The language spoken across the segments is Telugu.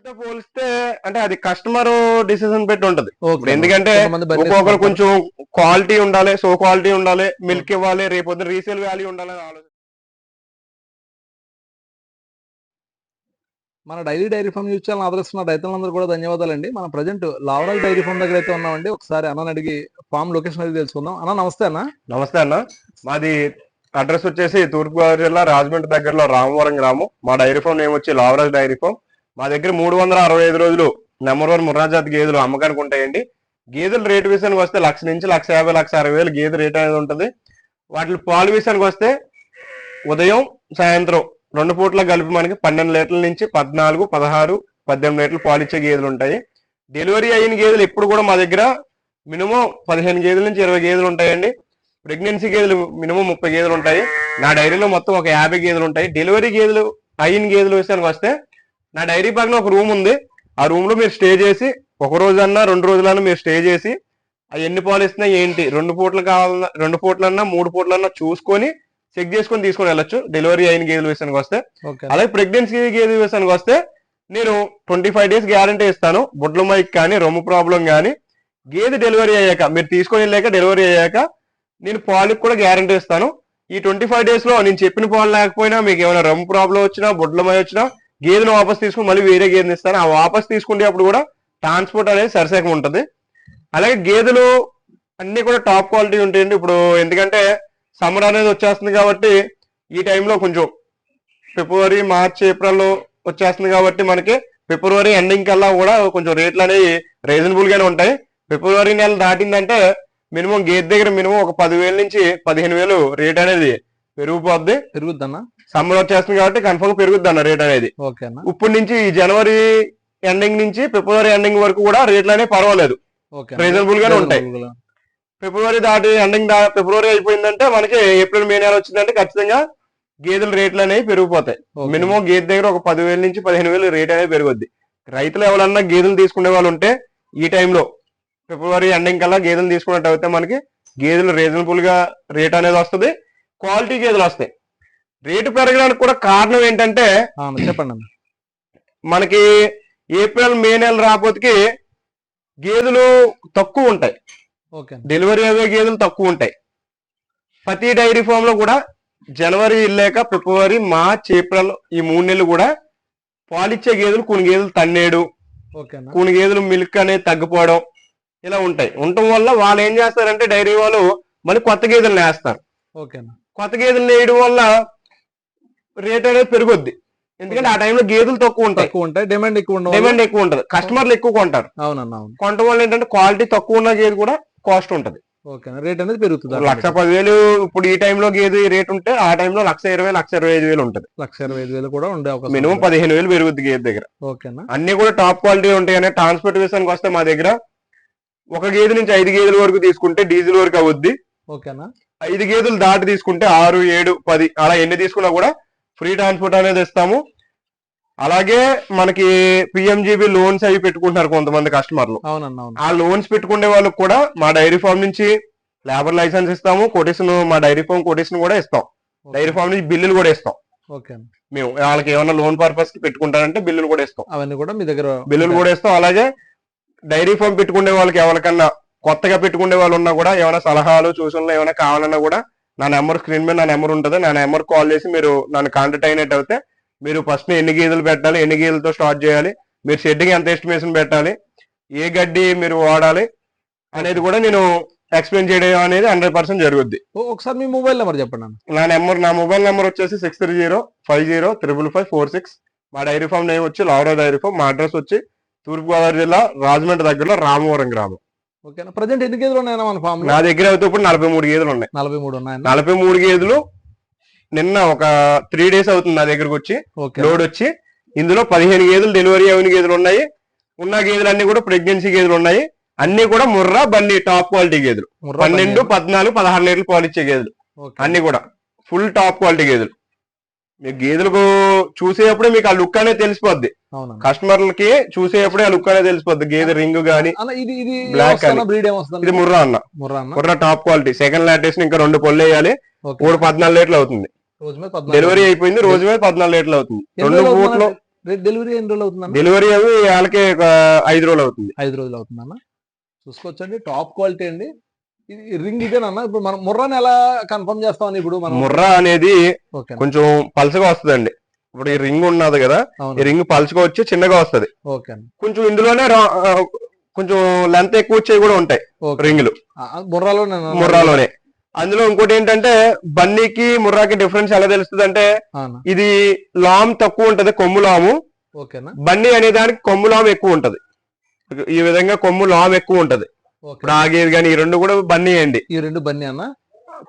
తో పోలిస్తే అంటే అది కస్టమర్ డిసిజన్ పెట్టి ఉంటది. ఓకే. ఎందుకంటే కొంతమంది బండి ఒక్కొక్కరు వేసుకుంటారు. కొంచెం క్వాలిటీ ఉండాలి, సో క్వాలిటీ ఉండాలి, మిల్క్ ఇవ్వాలి, రేపొద్దున రీసేల్ వాల్యూ ఉండాలని ఆలోచన. మన డైరీ ఫామ్ యూజ్ ఛానల్ ఆదరిస్తున్న రైతులందరూ కూడా ధన్యవాదాలండి. మనం ప్రజెంట్ లావరాజ్ డైరీ ఫామ్ దగ్గర అయితే ఉన్నామండి. ఒకసారి అన్నని అడిగి ఫామ్ లొకేషన్ అయితే తెలుసుకుందాం. అన్న నమస్తే అన్న. నమస్తే అన్న. మాది అడ్రస్ వచ్చేసి తూర్పుగోదావరి జిల్లా రాజమండ్రి దగ్గరలో రామవరం గ్రామం. మా డైరీ ఫామ్ నేమ్ వచ్చి లావరాజ్ డైరీ ఫామ్. మా దగ్గర 365 రోజులు నెంబర్ 1 ముర్రాజాతి గేదెలు అమ్మకానికి ఉంటాయండి. గేదెల రేటు విషయానికి వస్తే 1,00,000 నుంచి 1,50,000 1,60,000 గేదె రేట్ అనేది ఉంటుంది. వాటి పాలు విషయానికి వస్తే ఉదయం సాయంత్రం 2 పూట్ల కలిపి మనకి 12 లీటర్ల నుంచి 14, 16, 18 లీటర్లు పాలు ఇచ్చే గేదెలు ఉంటాయి. డెలివరీ అయిన గేదెలు ఎప్పుడు కూడా మా దగ్గర మినిమం 15 గేదెల నుంచి 20 గేదెలు ఉంటాయండి. ప్రెగ్నెన్సీ గేదెలు మినిమం 30 గేదెలు ఉంటాయి. నా డైరీలో మొత్తం ఒక 50 గేదెలు ఉంటాయి. డెలివరీ గేదెలు అయిన గేదెల విషయానికి వస్తే నా డైరీ పక్కన ఒక రూమ్ ఉంది. ఆ రూమ్ లో మీరు స్టే చేసి 1 రోజన్నా 2 రోజులన్నా మీరు స్టే చేసి అవి ఎన్ని పాలు ఇస్తున్నాయి ఏంటి 2 పూటలు కావాలన్నా 2 పూటలన్నా 3 పూటలన్నా చూసుకొని చెక్ చేసుకొని తీసుకొని వెళ్ళొచ్చు. డెలివరీ అయిన గేదెల విషయానికి వస్తే అలాగే ప్రెగ్నెన్సీ గేదెల విషయానికి వస్తే నేను 25 డేస్ గ్యారంటీ ఇస్తాను. బొడ్ల మైక్ కానీ రొమ్ము ప్రాబ్లం కానీ గేదె డెలివరీ అయ్యాక మీరు తీసుకొని వెళ్ళాక డెలివరీ అయ్యాక నేను పాలకు కూడా గ్యారంటీ ఇస్తాను. ఈ 25 డేస్ లో నేను చెప్పిన పాలు లేకపోయినా మీకు ఏమైనా రొమ్ము ప్రాబ్లం వచ్చినా బొడ్ల మై వచ్చినా గేదెను వాపస్ తీసుకుని మళ్ళీ వేరే గేదెని ఇస్తాను. ఆ వాపస్ తీసుకుంటే అప్పుడు కూడా ట్రాన్స్పోర్ట్ అనేది సరిసేకం ఉంటుంది. అలాగే గేదెలు అన్ని కూడా టాప్ క్వాలిటీ ఉంటాయండి. ఇప్పుడు ఎందుకంటే సమ్మర్ అనేది వచ్చేస్తుంది కాబట్టి ఈ టైంలో కొంచెం ఫిబ్రవరి, మార్చ్, ఏప్రిల్ వచ్చేస్తుంది కాబట్టి మనకి ఫిబ్రవరి ఎండింగ్ కల్లా కూడా కొంచెం రేట్లు అనేవి రీజనబుల్ గానే ఉంటాయి. ఫిబ్రవరి నెల దాటిందంటే మినిమం గేదె దగ్గర మినిమం ఒక 10,000 నుంచి 15,000 రేట్ అనేది పెరుగుద్దన్న. సమ్మర్ వచ్చేస్తుంది కాబట్టి కన్ఫర్మ్ పెరుగుద్ది అన్న రేట్ అనేది. ఇప్పటి నుంచి జనవరి ఎండింగ్ నుంచి ఫిబ్రవరి ఎండింగ్ వరకు కూడా రేట్లు అనేవి పర్వాలేదు, రీజనబుల్ గానే ఉంటాయి. ఫిబ్రవరి దాటి ఎండింగ్ ఫిబ్రవరి అయిపోయిందంటే మనకి ఏప్రిల్, మే నెల వచ్చిందంటే ఖచ్చితంగా గేదెల రేట్లు అనేవి పెరిగిపోతాయి. మినిమం గేదె దగ్గర ఒక 10,000 నుంచి 15,000 రేట్ అనేది పెరుగుద్ది. రైతులు ఎవరన్నా గేదెలు తీసుకునే వాళ్ళు ఉంటే ఈ టైంలో ఫిబ్రవరి ఎండింగ్ కల్లా గేదెలు తీసుకున్నట్టు అయితే మనకి గేదెలు రీజనబుల్ గా రేట్ అనేది వస్తుంది, క్వాలిటీ గేదెలు వస్తాయి. రేటు పెరగడానికి కూడా కారణం ఏంటంటే చెప్పండి, మనకి ఏప్రిల్, మే నెల రాకపోతే గేదెలు తక్కువ ఉంటాయి, డెలివరీ అయ్యే గేదెలు తక్కువ ఉంటాయి. ప్రతి డైరీ ఫామ్ లో కూడా జనవరి వెళ్ళాక ఫిబ్రవరి, మార్చ్, ఏప్రిల్ ఈ 3 నెలలు కూడా పాలిచ్చే గేదెలు కొన్ని గేదెలు తన్నేడు, కొన్ని గేదెలు మిల్క్ అనేది తగ్గిపోవడం ఇలా ఉంటాయి. ఉండటం వల్ల వాళ్ళు ఏం చేస్తారంటే డైరీ వాళ్ళు మళ్ళీ కొత్త గేదెలు వేస్తారు. కొత్త గేదెలు వేయడం వల్ల రేట్ అనేది పెరుగుద్ది. ఎందుకంటే ఆ టైంలో గేదెలు తక్కువ ఉంటాయి, డిమాండ్ ఎక్కువ ఉంటది, కస్టమర్లు ఎక్కువ కొంటారు. కొనటం వల్ల ఏంటంటే క్వాలిటీ తక్కువ ఉన్న గేదె కూడా కాస్ట్ ఉంటది, రేట్ అనేది పెరుగుతుంది. 1,10,000 ఇప్పుడు ఈ టైంలో గేదె రేట్ ఉంటే ఆ టైంలో 1,20,000 1,25,000 ఉంటది. 1,25,000 కూడా ఉండే మినిమం 15,000 పెరుగుద్ది గేదె దగ్గర. అన్ని కూడా టాప్ క్వాలిటీ ఉంటాయి. అనే ట్రాన్స్పోర్ట్ విషయానికి వస్తే మా దగ్గర ఒక గేదె నుంచి 5 గేదెల వరకు తీసుకుంటే డీజిల్ వరకు అవుద్ది. 5 గేదెలు దాటి తీసుకుంటే 6, 7, 10 అలా ఎన్ని తీసుకున్నా కూడా ఫ్రీ ట్రాన్స్పోర్ట్ అనేది ఇస్తాము. అలాగే మనకి పిఎంజీబీ లోన్స్ అవి పెట్టుకుంటున్నారు కొంతమంది కస్టమర్లు. ఆ లోన్స్ పెట్టుకునే వాళ్ళకి కూడా మా డైరీ ఫామ్ నుంచి లేబర్ లైసెన్స్ ఇస్తాము, కొటేషన్ మా డైరీ ఫామ్ కొటేషన్ కూడా ఇస్తాం, డైరీ ఫామ్ నుంచి బిల్లులు కూడా ఇస్తాం. మేము వాళ్ళకి ఏమైనా లోన్ పర్పస్ కి పెట్టుకుంటారంటే బిల్లులు కూడా ఇస్తాం, అవన్నీ కూడా మీ దగ్గర బిల్లులు కూడా ఇస్తాం. అలాగే డైరీ ఫామ్ పెట్టుకునే వాళ్ళకి ఎవరికన్నా కొత్తగా పెట్టుకునే వాళ్ళు ఉన్నా కూడా ఏమైనా సలహాలు సూచనలు ఏమైనా కావాలన్నా కూడా నా నెంబర్ స్క్రీన్ మీద నా నెంబర్ ఉంటుంది. నా నెంబర్ కాల్ చేసి మీరు నన్ను కాంటాక్ట్ అయినట్టు అయితే మీరు ఫస్ట్ ఎన్ని గేదెలు పెట్టాలి, ఎన్ని గేదెలతో స్టార్ట్ చేయాలి, మీరు షెడ్కి ఎంత ఎస్టిమేషన్ పెట్టాలి, ఏ గడ్డి మీరు వాడాలి అనేది కూడా నేను ఎక్స్ప్లెయిన్ చేయడం అనేది 100% జరుగుద్ది. ఒకసారి మీ మొబైల్ నెంబర్ చెప్పండి. నా మొబైల్ నెంబర్ వచ్చేసి 6305055546. మా డైరీ ఫామ్ నేమ్ వచ్చి లావరాజ్ డైరీ ఫామ్. మా అడ్రస్ వచ్చి తూర్పుగోదావరి జిల్లా రాజమండ్రి దగ్గరలో రామవరం గ్రామం. ప్రజెంట్ ఎన్ని గేదెలు ఉన్నాయి మన ఫామ్? నా దగ్గర అయితే ఇప్పుడు 43 గేదెలు ఉన్నాయి. 43 గేదెలు నిన్న ఒక 3 డేస్ అవుతుంది నా దగ్గరకు వచ్చి లోడ్ వచ్చి. ఇందులో 15 గేదెలు డెలివరీ అయిన గేదెలు ఉన్నాయి. ఉన్న గేదెలు అన్ని కూడా ప్రెగ్నెన్సీ గేదెలు ఉన్నాయి. అన్ని కూడా ముర్రా బన్నీ టాప్ క్వాలిటీ గేదెలు, 12, 14, 16 లీటర్లు పాలు ఇచ్చే గేదెలు అన్ని కూడా ఫుల్ టాప్ క్వాలిటీ గేదెలు. మీకు గేదెలకు చూసేటప్పుడే మీకు ఆ లుక్ అనేది తెలిసిపోద్ది, కస్టమర్లకి చూసేటప్పుడే ఆ లుక్ అనేది తెలిసిపోద్ది. గేదె రింగ్ గానీ బ్లాక్ ఇది ముర్రా అన్న, Murrah top quality. Second lactation ఇంకా 2 పళ్ళు వేయాలి. 14 లీటర్లు అవుతుంది. డెలివరీ అయిపోయింది, రోజు మీద 14 లీటర్లు అవుతుంది. 2 పూటలు డెలివరీ ఎన్ని రోజులు అవుతుందన్న? డెలివరీ అవి వాళ్ళకి 5 రోజులు అవుతుంది. 5 రోజులు అవుతుందన్న. చూసుకోవచ్చండి, టాప్ క్వాలిటీ అండి. ఇది రింగ్ ఇదేనన్నా? ఇప్పుడు మనం ముర్రాని ఎలా కన్ఫర్మ్ చేస్తామని ఇప్పుడు మనం? ముర్రా అనేది ఓకే కొంచెం పల్చగా వస్తుందండి. ఇప్పుడు ఈ రింగ్ ఉన్నది కదా, ఈ రింగ్ పల్చగా వచ్చి చిన్నగా వస్తది. ఓకే. కొంచెం ఇందులోనే కొంచెం లెంత్ ఎక్కువ వచ్చేవి కూడా ఉంటాయి రింగులు ముర్రాలోనే. అందులో ఇంకోటి ఏంటంటే బన్నీకి ముర్రాకి డిఫరెన్స్ ఎలా తెలుస్తుంది అంటే, ఇది లామ్ తక్కువ ఉంటది, కొమ్ము లాము. బన్నీ అనే దానికి కొమ్ము లాము ఎక్కువ ఉంటది. ఈ విధంగా కొమ్ము లామ్ ఎక్కువ ఉంటది. ఇప్పుడు ఆగేది కానీ ఈ రెండు కూడా బన్నీ అండి. ఈ రెండు బన్నీ అన్న.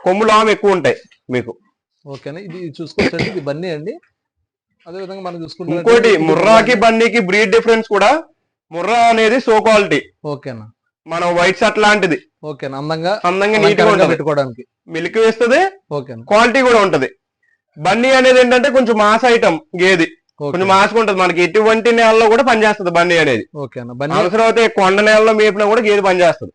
కొమ్ము లామ్ ఎక్కువ ఉంటాయి మీకు. ఓకేనా, ఇది చూసుకోవచ్చండి, ఇది బన్నీ అండి. అదే విధంగా మనం చూసుకుంటే ఇంకోటి ముర్రాకి బన్నీకి బ్రీడ్ డిఫరెన్స్ కూడా, ముర్రా అనేది సో క్వాలిటీ. ఓకేనా, మనం వైట్ షర్ట్ లాంటిది. ఓకేనా, అందంగా నీట్ గా పెట్టుకోవడానికి మిల్క్ వేస్తుంది, ఓకేనా, క్వాలిటీ కూడా ఉంటది. బన్నీ అనేది ఏంటంటే కొంచెం మాస్ ఐటమ్ గేది, కొంచెం మాస్గా ఉంటది. మనకి ఎటువంటి నేలలో కూడా పనిచేస్తుంది బన్నీ అనేది. అవసరం అయితే కొండ నేలలో మేపినా కూడా గేది పనిచేస్తుంది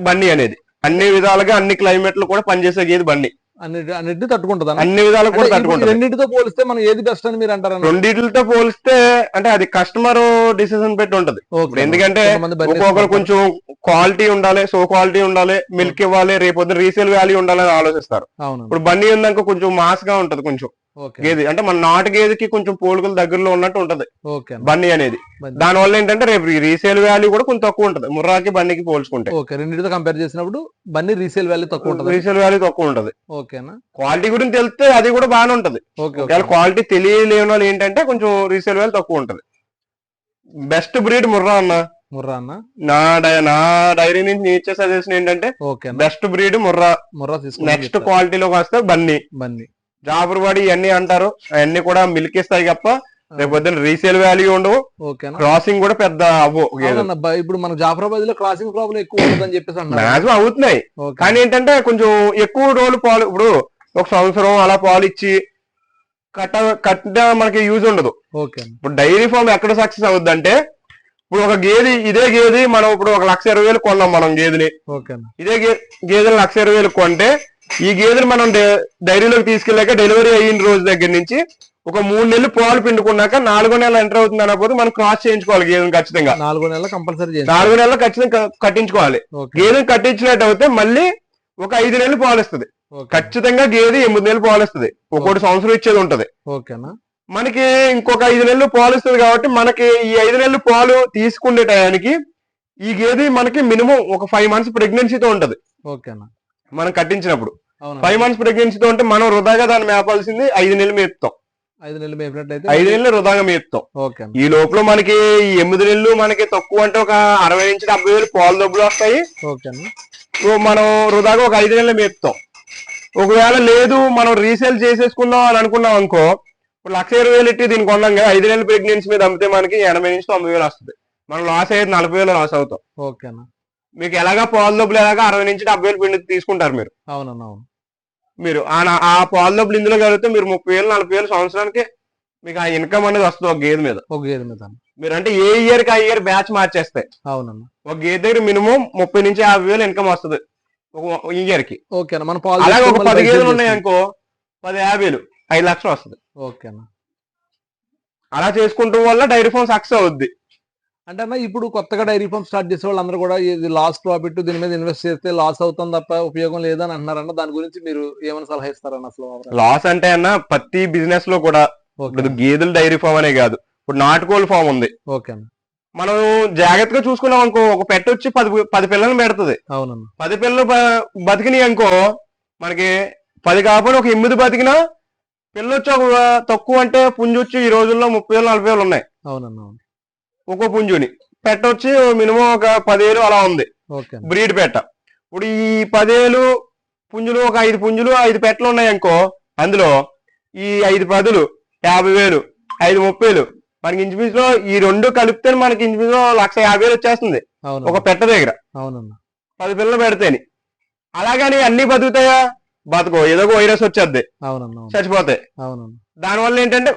బన్నీ అనేది. అన్ని విధాలుగా అన్ని క్లైమేట్లు కూడా పనిచేసే గేది బన్నీ. అన్నిటిని తట్టుకుంటది, అన్ని విధాలు కూడా తట్టుకుంటది. రెండింటితో పోలిస్తే మనం ఏది బెస్ట్ అని మీరు అంటారు? రెండింటితో పోలిస్తే అంటే అది కస్టమర్ డిసిజన్ పెట్టి ఉంటది. ఎందుకంటే ఒక్కొక్కరు కొంచెం క్వాలిటీ ఉండాలి, సో క్వాలిటీ ఉండాలి, మిల్క్ ఇవ్వాలి, రేపు రీసేల్ వాల్యూ ఉండాలని ఆలోచిస్తారు. ఇప్పుడు బన్నీ ఉందనుకో కొంచెం మాస్ గా ఉంటది కొంచెం గేది, అంటే మన నాటు గేదెకి కొంచెం పోలికలు దగ్గరలో ఉన్నట్టు ఉంటది బన్నీ అనేది. దాని వల్ల ఏంటంటే రేపు రీసేల్ వాల్యూ కూడా కొంచెం తక్కువ ఉంటది ముర్రాకి బన్నీకి పోల్చుకుంటే. రెండింటితో కంపేర్ చేసినప్పుడు బన్నీ రీసేల్ వాల్యూ తక్కువ ఉంటది, రీసేల్ వాల్యూ తక్కువ ఉంటది. క్వాలిటీ గురించి తెలిస్తే అది కూడా బాగానే ఉంటది. క్వాలిటీ తెలియలేని వాళ్ళు ఏంటంటే కొంచెం రీసేల్ వాల్యూ తక్కువ ఉంటది. బెస్ట్ బ్రీడ్ ముర్రా అన్న. ముర్రా అన్న, నా డైరీ నుంచి నేను ఇచ్చే సజెషన్ ఏంటంటే బెస్ట్ బ్రీడ్ ముర్రా. నెక్స్ట్ క్వాలిటీలోకి వస్తే బన్నీ. జాఫర్బాడి ఇవన్నీ అంటారు, అవన్నీ కూడా మిల్క్ ఇస్తాయి తప్ప రేపు రీసేల్ వాల్యూ ఉండవు, క్రాసింగ్ కూడా పెద్ద అవ్వు. ఇప్పుడు మన జాఫరాబాద్ లో క్రాసింగ్ ప్రాబ్లం ఎక్కువ ఉంటుందని చెప్పేసి మాక్సిమం అవుతున్నాయి. కానీ ఏంటంటే కొంచెం ఎక్కువ రోజులు పాలు, ఇప్పుడు ఒక సంవత్సరం అలా పాలు ఇచ్చి కట్ట మనకి యూజ్ ఉండదు. ఇప్పుడు డైరీ ఫార్మ్ ఎక్కడ సక్సెస్ అవుద్ది అంటే, ఇప్పుడు ఒక గేది, ఇదే గేది మనం ఇప్పుడు 1,20,000 కొన్నాం మనం గేదెని. ఇదే గేదెని 1,20,000 కొంటే ఈ గేదెని మనం డైరీలోకి తీసుకెళ్ళాక డెలివరీ అయిన రోజు దగ్గర నుంచి ఒక 3 నెలలు పాలు పిండుకున్నాక 4వ నెల ఎంటర్ అవుతుంది అన్నప్పుడు మనం క్రాస్ చేయించుకోవాలి గేదెని ఖచ్చితంగా. 4 నెలలు కంపల్సరీ, 4 నెలలు ఖచ్చితంగా కట్టించుకోవాలి. గేదెని కట్టించినట్టు అయితే మళ్ళీ ఒక 5 నెలలు పాలు ఇస్తుంది ఖచ్చితంగా. గేదె 8 నెలలు పాలు ఇస్తుంది, ఒక్కోటి సంవత్సరం ఇచ్చేది ఉంటది. మనకి ఇంకొక 5 నెలలు పాలు ఇస్తుంది కాబట్టి మనకి ఈ 5 నెలలు పాలు తీసుకునే టయానికి ఈ గేదె మనకి మినిమం ఒక 5 months ప్రెగ్నెన్సీతో ఉంటది మనం కట్టించినప్పుడు. 5 months ప్రెగ్నెన్సీతో ఉంటే మనం వృధాగా దాన్ని మేపాల్సింది 5 నెలలు మేపుతాం. 5 నెలలు మేపినట్లయితే 5 నెలలు వృధాగా మేపుతాం. ఈ లోపల మనకి 8 నెలలు మనకి తక్కువ అంటే ఒక 60 నుంచి 70,000 పాలు డబ్బులు వస్తాయి. మనం వృధాగా ఒక 5 నెలలు మేపుతాం. ఒకవేళ లేదు మనం రీసేల్ చేసేసుకుందాం అని అనుకున్నాం అనుకో, 1,20,000 ఇట్టి దీనికి కొన్నాం కదా, 5 నెలల ప్రెగ్నెన్సీ మీద అమ్మితే మనకి 80 నుంచి 90,000 వస్తుంది. మనం లాస్ అయ్యేది 40,000 లాస్ అవుతాం. మీకు ఎలాగా పాలు డబ్బులు ఎలాగా 60 నుంచి 70,000 పిండి తీసుకుంటారు మీరు. మీరు ఆ పాలు డబ్బులు ఇందులో కలిగితే మీరు 30,000 40,000 సంవత్సరానికి మీకు ఆ ఇన్కమ్ అనేది వస్తుంది ఒక గేదె మీద. మీరు అంటే ఏ ఇయర్ కి ఆ ఇయర్ బ్యాచ్ మార్చేస్తాయి. ఒక గేదె దగ్గర మినిమం 30 నుంచి 50,000 ఇన్కమ్ వస్తుంది ఒక ఇయర్ కి. అలాగే ఒక 10 గేదెలు ఉన్నాయి అనుకో, 10,50,000 5 లక్షలు వస్తుంది. అలా చేసుకుంటూ వల్ల డైరీ ఫార్మ్ సక్సెస్ అవుద్ది. అంటే అన్న, ఇప్పుడు కొత్తగా డైరీ ఫార్మ్ స్టార్ట్ చేసే వాళ్ళు అందరూ కూడా ఇది లాస్ ప్రాఫిట్, దీని మీద ఇన్వెస్ట్ చేస్తే లాస్ అవుతుంది తప్ప ఉపయోగం లేదని అంటున్నారన్న. దాని గురించి మీరు ఏమైనా సలహా ఇస్తారన్న? అసలు లాస్ అంటే అన్న, ప్రతి బిజినెస్ లో కూడా ఇప్పుడు గేదెలు డైరీ ఫార్మ్ అనే కాదు, ఇప్పుడు నాటుకోళ్ళ ఫార్మ్ ఉంది. మనం జాగ్రత్తగా చూసుకున్నాం అనుకో, ఒక పెట్ట వచ్చి 10 పిల్లలు పెడుతుంది. 10 పిల్లలు బతికినాయి అనుకో, మనకి 10 కాకపోతే ఒక 8 బతికినా పిల్లలు వచ్చి ఒక తక్కువ అంటే పుంజు వచ్చి ఈ రోజుల్లో 30,000 40,000 ఉన్నాయి ఒక్కో పుంజుని. పెట్ట వచ్చి మినిమం ఒక 10,000 అలా ఉంది బ్రీడ్ పెట్ట. ఇప్పుడు ఈ 10,000 పుంజులు, ఒక 5 పుంజులు 5 పెట్టలు ఉన్నాయి అనుకో, అందులో ఈ 5 10,000 50,000 5 30,000 మనకి ఇంచుమించులో ఈ రెండు కలిపితే మనకి ఇంచుమించులో 1,50,000 వచ్చేస్తుంది ఒక పెట్ట దగ్గర 10 పిల్లలు పెడితేని. అలాగని అన్ని బతుకుతాయా? బతుకో, ఏదో ఒక వైరస్ వచ్చేద్ది, చచ్చిపోతాయి. దానివల్ల ఏంటంటే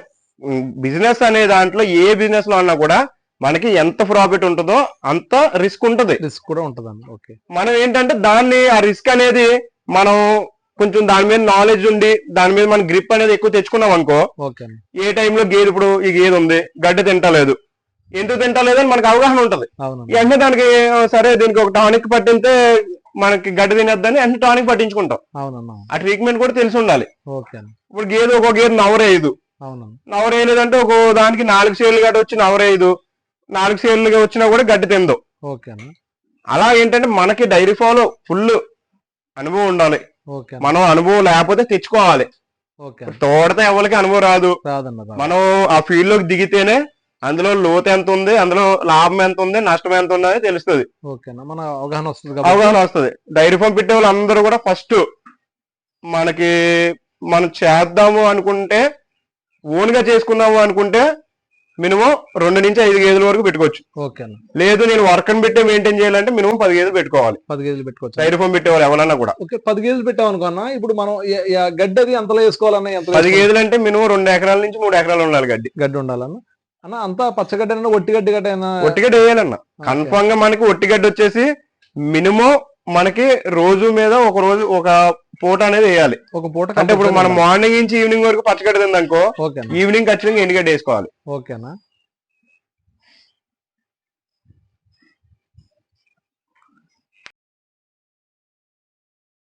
బిజినెస్ అనే దాంట్లో ఏ బిజినెస్ లో అన్నా కూడా మనకి ఎంత ప్రాఫిట్ ఉంటుందో అంత రిస్క్ ఉంటది. రిస్క్ కూడా ఉంటదండి. మనం ఏంటంటే దాన్ని ఆ రిస్క్ అనేది మనం కొంచెం దాని మీద నాలెడ్జ్ ఉండి దాని మీద మన గ్రిప్ అనేది ఎక్కువ తెచ్చుకున్నాం అనుకో, ఓకే అన్న. ఏ టైంలో గేదె ఇప్పుడు ఈ గేదె ఉంది గడ్డి తింటలేదు, ఎందుకు తింటలేదు అని మనకు అవగాహన ఉంటది. అవునన్నా. వెంటనే దానికి సరే దీనికి ఒక టానిక్ పట్టింటే మనకి గడ్డి తినేద్దని వెంటనే టానిక్ పట్టించుకుంటాం. అవునన్నా. ఆ ట్రీట్మెంట్ కూడా తెలిసి ఉండాలి. ఓకే అన్న. ఇప్పుడు గేదె ఒక గేదె నవరేయదు, అవునన్నా. నవరేయలేదంటే ఒక దానికి 4 సేర్లు గడ్డ వచ్చి నవరేయదు, 4 సేర్లుగా వచ్చినా కూడా గడ్డి తిందు. ఓకే అన్న. అలా ఏంటంటే మనకి డైరీ ఫాలో ఫుల్ అనుభవం ఉండాలి. ఓకే అన్న. మనం అనుభవం లేకపోతే తెచ్చుకోవాలి. ఓకే అన్న. తోడితే ఎవరికి అనుభవం రాదు. రాదన్న రాదు. మనం ఆ ఫీల్డ్ లోకి దిగితేనే అందులో లోతు ఎంత ఉంది, అందులో లాభం ఎంత ఉంది, నష్టం ఎంత ఉంది అనేది తెలుస్తుంది. ఓకేనా, మన అవగాహన వస్తుంది కాబట్టి. అవగాహన వస్తుంది. డైరీ ఫామ్ పెట్టే వాళ్ళు అందరూ కూడా ఫస్ట్ మనకి మనం చేద్దాము అనుకుంటే, ఓన్ గా చేసుకుందాము అనుకుంటే మినిమం 2 నుంచి 5 గేదెల వరకు పెట్టుకోవచ్చు. ఓకే అన్న. లేదు నేను వర్క్ అని పెట్టి మెయింటైన్ చేయాలంటే మినిమం 10 గేదెలు పెట్టుకోవాలి. 10 గేదెలు పెట్టుకోవచ్చు. డైరీ ఫామ్ పెట్టేవాళ్ళు ఎవరన్నా కూడా. ఓకే, 10 గేదెలు పెట్టాం అనుకున్నా, ఇప్పుడు మనం గడ్డి అది ఎంతలో వేసుకోవాలన్నా? ఎంత 10 గేదెలు అంటే మినిమం 2 ఎకరాల నుంచి 3 ఎకరాలు ఉండాలి గడ్డి. గడ్డి ఉండాలన్న అన్న. అంతా పచ్చగడ్డి అన్న, ఒట్టి గడ్డి గడ్డ? ఒట్టిగడ్డి వేయాలన్న. కన్ఫామ్ గా మనకి ఒట్టిగడ్డి వచ్చేసి మినిమం మనకి రోజు మీద ఒక రోజు ఒక పూట అనేది వేయాలి. ఒక పూట అంటే ఇప్పుడు మనం మార్నింగ్ నుంచి ఈవినింగ్ వరకు పచ్చగడ్డి తిందనుకో, ఓకే ఈవినింగ్ ఖచ్చితంగా ఎండుగడ్డి వేసుకోవాలి. ఓకేనా.